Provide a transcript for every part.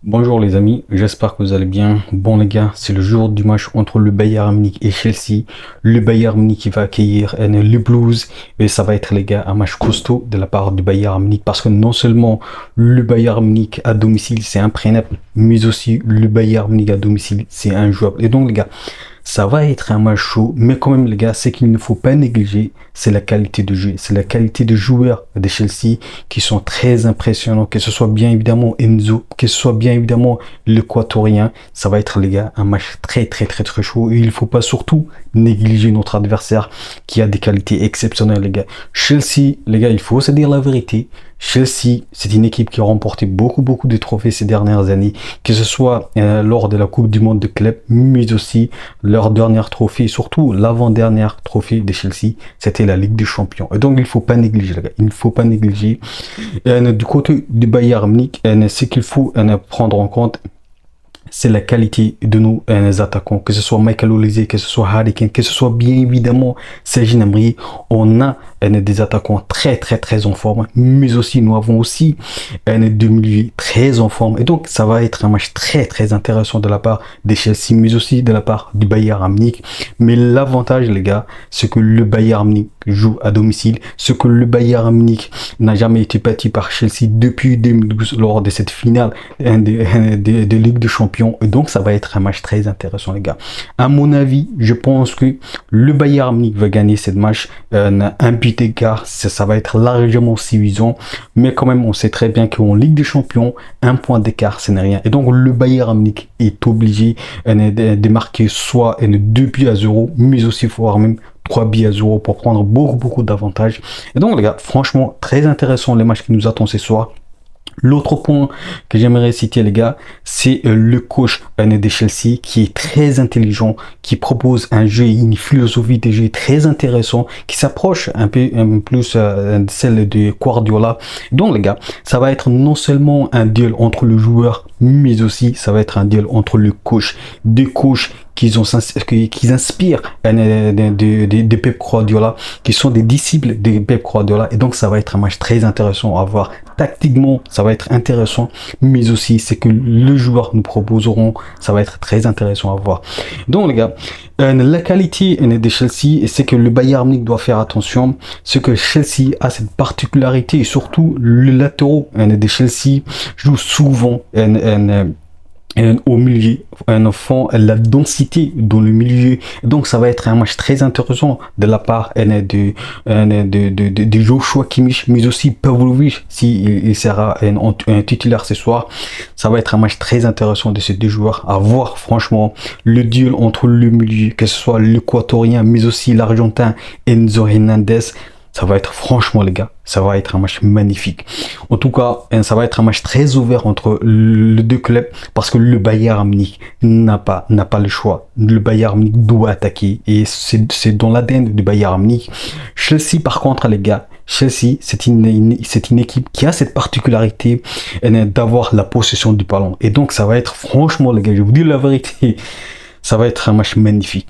Bonjour les amis, j'espère que vous allez bien. Bon les gars, c'est le jour du match entre le Bayern Munich et Chelsea. Le Bayern Munich qui va accueillir le Blues et ça va être les gars un match costaud de la part du Bayern Munich parce que non seulement le Bayern Munich à domicile c'est imprenable, mais aussi le Bayern Munich à domicile c'est injouable. Et donc les gars, ça va être un match chaud, mais quand même les gars, c'est qu'il ne faut pas négliger, c'est la qualité de jeu, c'est la qualité de joueurs de Chelsea qui sont très impressionnants, que ce soit bien évidemment Enzo, que ce soit bien évidemment l'Équatorien, ça va être les gars un match très chaud et il ne faut pas surtout négliger notre adversaire qui a des qualités exceptionnelles les gars. Chelsea, les gars, il faut se dire la vérité. Chelsea, c'est une équipe qui a remporté beaucoup de trophées ces dernières années, que ce soit lors de la Coupe du Monde de club, mais aussi leur dernier trophée, surtout l'avant-dernière trophée de Chelsea, c'était la Ligue des Champions. Et donc, il ne faut pas négliger, les gars. Il ne faut pas négliger. Du côté du Bayern Munich, ce qu'il faut prendre en compte, c'est la qualité de nos attaquants, que ce soit Michael Olise, que ce soit Harry Kane, que ce soit bien évidemment Serge Gnabry. On a des attaquants très en forme, mais aussi nous avons aussi deux milieux très en forme. Et donc ça va être un match très intéressant de la part des Chelsea, mais aussi de la part du Bayern Munich. Mais l'avantage les gars, c'est que le Bayern Munich joue à domicile, ce que le Bayern Munich n'a jamais été battu par Chelsea depuis 2012 lors de cette finale de Ligue des Champions. Et donc ça va être un match très intéressant les gars. À mon avis, je pense que le Bayern Munich va gagner cette match. Un but d'écart, ça va être largement suffisant. Mais quand même, on sait très bien qu'en Ligue des Champions, un point d'écart, ce n'est rien. Et donc le Bayern Munich est obligé de marquer soit 2 buts à 0, mais aussi voire même 3 buts à 0 pour prendre beaucoup d'avantages. Et donc les gars, franchement, très intéressant les matchs qui nous attendent ce soir. L'autre point que j'aimerais citer les gars, c'est le coach de Chelsea qui est très intelligent, qui propose un jeu et une philosophie de jeu très intéressant, qui s'approche un peu plus de celle de Guardiola. Donc les gars, ça va être non seulement un duel entre le joueur, mais aussi ça va être un duel entre le coach. Deux coachs qui inspirent de Pep Guardiola, qui sont des disciples de Pep Guardiola. Et donc ça va être un match très intéressant à voir. Tactiquement, ça va être intéressant, mais aussi c'est que le joueur nous proposeront, ça va être très intéressant à voir. Donc les gars, la qualité de Chelsea, c'est que le Bayern Munich doit faire attention, c'est que Chelsea a cette particularité et surtout le latéraux de Chelsea joue souvent au milieu, un enfant, la densité dans le milieu. Donc ça va être un match très intéressant de la part de Joshua Kimmich, mais aussi Pavlovic s'il sera un titulaire ce soir. Ça va être un match très intéressant de ces deux joueurs à voir. Franchement, le duel entre le milieu, que ce soit l'Équatorien, mais aussi l'Argentin Enzo Hernandez, ça va être franchement les gars, ça va être un match magnifique. En tout cas, ça va être un match très ouvert entre les deux clubs parce que le Bayern Munich n'a pas le choix. Le Bayern Munich doit attaquer et c'est dans l'ADN du Bayern Munich. Chelsea par contre les gars, Chelsea c'est une équipe qui a cette particularité d'avoir la possession du ballon. Et donc ça va être franchement les gars, je vous dis la vérité, ça va être un match magnifique.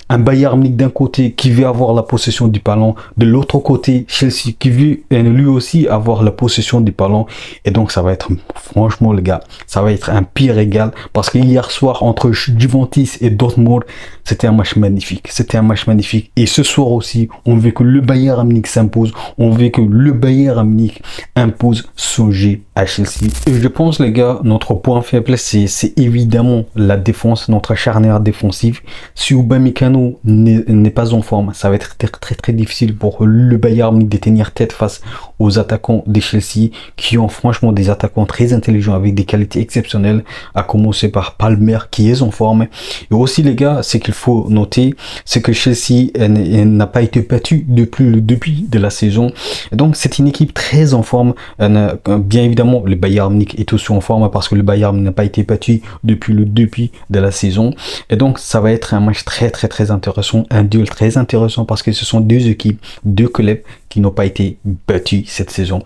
Un Bayern Munich d'un côté qui veut avoir la possession du ballon, de l'autre côté Chelsea qui veut lui aussi avoir la possession du ballon. Et donc ça va être franchement les gars, ça va être un pire régal parce que hier soir entre Juventus et Dortmund, c'était un match magnifique. Et ce soir aussi, on veut que le Bayern Munich s'impose, on veut que le Bayern Munich impose son jeu à Chelsea. Et je pense les gars, notre point faible c'est évidemment la défense, notre charnière défensive. Si Upamecano n'est pas en forme, ça va être très difficile pour le Bayern Munich de tenir tête face aux attaquants de Chelsea qui ont franchement des attaquants très intelligents avec des qualités exceptionnelles, à commencer par Palmer qui est en forme. Et aussi les gars, ce qu'il faut noter, c'est que Chelsea n'a pas été battu depuis le début de la saison. Et donc c'est une équipe très en forme. Bien évidemment, le Bayern Munich est aussi en forme parce que le Bayern n'a pas été battu depuis le début de la saison. Et donc ça va être un match très intéressant, un duel très intéressant parce que ce sont deux équipes, deux clubs qui n'ont pas été battus cette saison.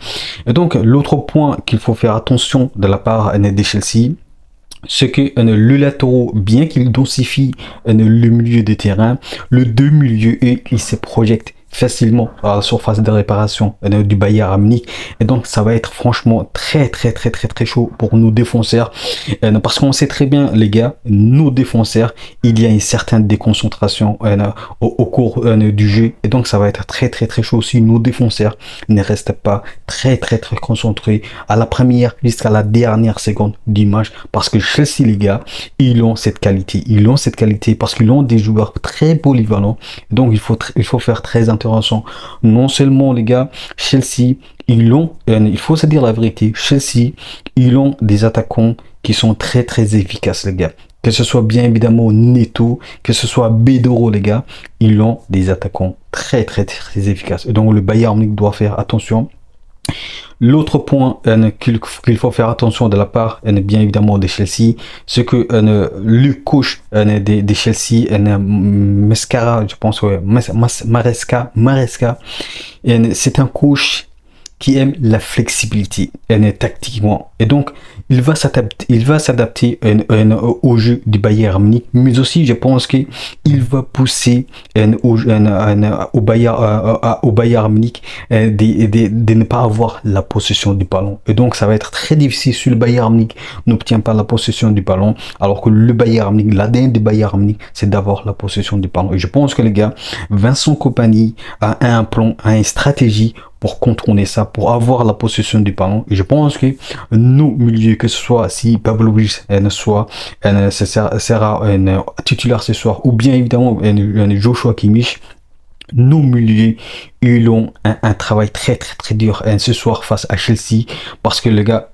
Et donc l'autre point qu'il faut faire attention de la part de Chelsea, c'est que le latéraux, bien qu'il densifie le milieu de terrain, le deux milieux, il se projette facilement à la surface de réparation du Bayern Munich. Et donc, ça va être franchement très chaud pour nos défenseurs. Parce qu'on sait très bien, les gars, nos défenseurs, il y a une certaine déconcentration au cours du jeu. Et donc, ça va être très chaud si nos défenseurs ne restent pas très concentrés à la première jusqu'à la dernière seconde du match. Parce que Chelsea, les gars, ils ont cette qualité. Ils ont cette qualité parce qu'ils ont des joueurs très polyvalents. Donc, il faut faire très intéressant. Non seulement, les gars, Chelsea, il faut se dire la vérité, Chelsea, ils ont des attaquants qui sont très efficaces, les gars. Que ce soit bien évidemment Neto, que ce soit Bedoro, les gars, ils ont des attaquants très efficaces. Et donc, le Bayern Munich doit faire attention. L'autre point qu'il faut faire attention de la part bien évidemment de Chelsea, c'est que le coach de Chelsea, Mascara, je pense, ouais, Maresca, c'est un coach qui aime la flexibilité tactiquement, et donc il va s'adapter au jeu du Bayern Munich, mais aussi je pense que il va pousser au Bayern Munich de ne pas avoir la possession du ballon, et donc ça va être très difficile si le Bayern Munich n'obtient pas la possession du ballon, alors que le Bayern Munich, l'ADN du Bayern Munich, c'est d'avoir la possession du ballon. Et je pense que les gars, Vincent Kompany a un plan, a une stratégie pour contourner ça, pour avoir la possession du ballon. Et je pense que nos milieux, que ce soit si Pavlovic sera titulaire ce soir, ou bien évidemment Joshua Kimmich, nos milieux, ils ont un travail très dur ce soir face à Chelsea, parce que les gars,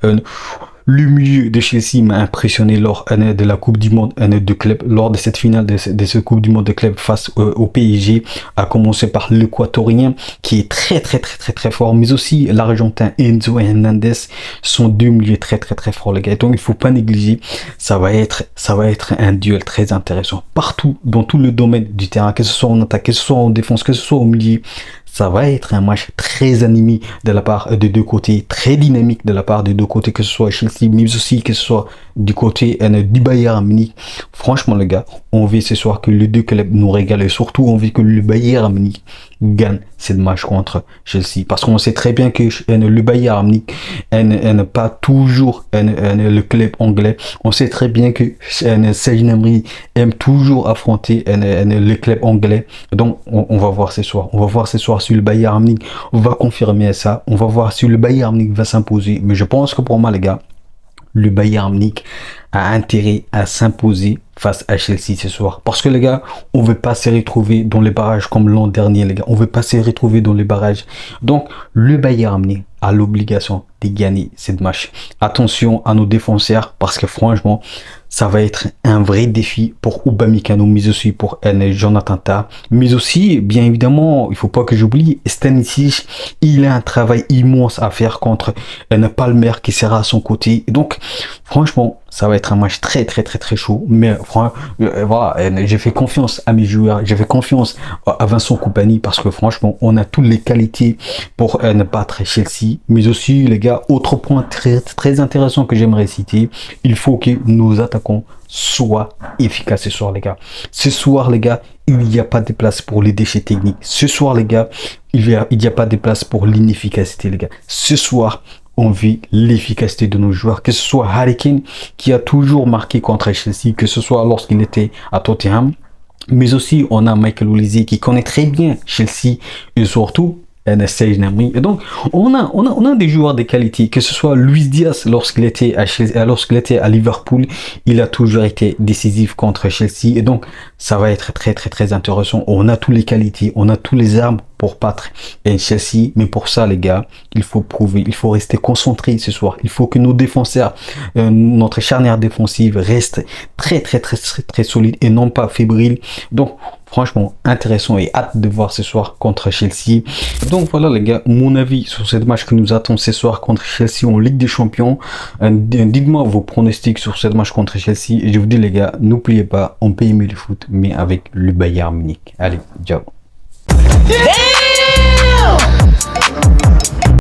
le milieu de Chelsea m'a impressionné lors de la Coupe du Monde de club, lors de cette finale de ce Coupe du Monde de club face au PSG, à commencer par l'Équatorien qui est très fort, mais aussi l'Argentin Enzo Hernandez, sont deux milieux très forts, les gars. Donc il faut pas négliger, ça va être un duel très intéressant partout dans tout le domaine du terrain, que ce soit en attaque, que ce soit en défense, que ce soit au milieu. Ça va être un match très animé de la part des deux côtés, très dynamique de la part des deux côtés, que ce soit Chelsea, mais aussi que ce soit du côté du Bayern Munich. Franchement, les gars, on veut ce soir que les deux clubs nous régalent, et surtout on veut que le Bayern Munich gagne cette match contre Chelsea, parce qu'on sait très bien que le Bayern Munich n'est pas toujours le club anglais. On sait très bien que Serge Gnabry aime toujours affronter le club anglais. Donc on va voir ce soir. On va voir ce soir si le Bayern Munich va confirmer ça. On va voir si le Bayern Munich va s'imposer. Mais je pense que pour moi, les gars, le Bayern Munich a intérêt à s'imposer face à Chelsea ce soir. Parce que les gars, on veut pas se retrouver dans les barrages comme l'an dernier, les gars. On veut pas se retrouver dans les barrages. Donc, le Bayern Munich a l'obligation de gagner cette match. Attention à nos défenseurs, parce que franchement, ça va être un vrai défi pour Upamecano, mais aussi pour Jonathan Tah. Mais aussi, bien évidemment, il faut pas que j'oublie, Stanisic, il a un travail immense à faire contre Palmer qui sera à son côté. Et donc, franchement, ça va être un match très chaud. Mais voilà, j'ai fait confiance à mes joueurs, j'ai fait confiance à Vincent Kompany, parce que franchement, on a toutes les qualités pour battre Chelsea. Mais aussi, les gars, autre point très intéressant que j'aimerais citer, il faut que nos attaquants soient efficaces ce soir, les gars. Ce soir, les gars, il n'y a pas de place pour les déchets techniques. Ce soir, les gars, il n'y a pas de place pour l'inefficacité, les gars. Ce soir, on vit l'efficacité de nos joueurs, que ce soit Harry Kane qui a toujours marqué contre Chelsea, que ce soit lorsqu'il était à Tottenham, mais aussi on a Michael Olise qui connaît très bien Chelsea, et surtout Serge Gnabry. Et donc on a des joueurs de qualité, que ce soit Luis Diaz lorsqu'il était à Liverpool, il a toujours été décisif contre Chelsea, et donc ça va être très intéressant. On a toutes les qualités, on a tous les armes pour battre Chelsea, mais pour ça, les gars, il faut prouver, il faut rester concentré ce soir. Il faut que nos défenseurs, notre charnière défensive reste très solide et non pas fébrile. Donc franchement, intéressant, et hâte de voir ce soir contre Chelsea. Donc voilà, les gars, mon avis sur cette match que nous attend ce soir contre Chelsea en Ligue des Champions. Dites-moi vos pronostics sur cette match contre Chelsea, et je vous dis, les gars, n'oubliez pas, on peut aimer le foot, mais avec le Bayern Munich. Allez, ciao.